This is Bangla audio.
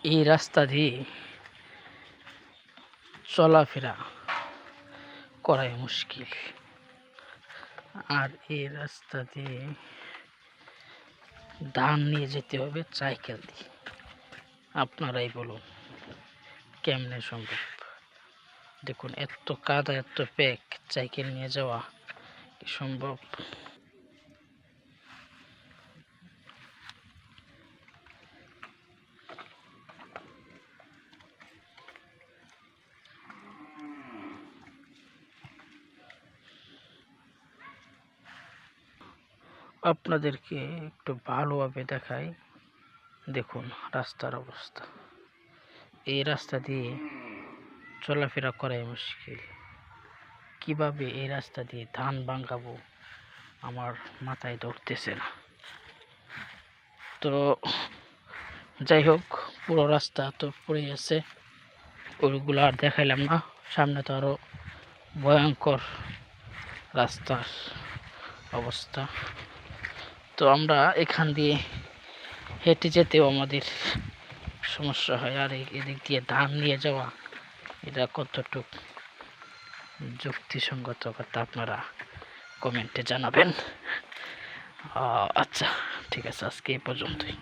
এই রাস্তা দিয়ে চলাফেরা করাই মুশকিল, আর এই রাস্তা দিয়ে ধান নিয়ে যেতে হবে সাইকেল দিয়ে। আপনারাই বলুন কেমনে সম্ভব? দেখুন এত কাদা, এত প্যাক, সাইকেল নিয়ে যাওয়া কি সম্ভব? আপনাদেরকে একটু ভালোভাবে দেখাই। দেখুন রাস্তার অবস্থা, এই রাস্তা দিয়ে চলাফেরা করাই মুশকিল। কিভাবে এই রাস্তা দিয়ে ধান ভাঙাবো আমার মাথায় ধরতেছে না। তো যাই হোক, পুরো রাস্তা তো পড়ে আছে, ওইগুলো আর দেখাইলাম না। সামনে তো আরো ভয়ঙ্কর রাস্তার অবস্থা। তো আমরা এখান দিয়ে হেঁটে যেতেও আমাদের সমস্যা হয়, আর এদিক দিয়ে ধান নিয়ে যাওয়া, এটা কতটুকু যুক্তিসঙ্গত কথা আপনারা কমেন্টে জানাবেন। আচ্ছা ঠিক আছে, আজকে এই পর্যন্তই।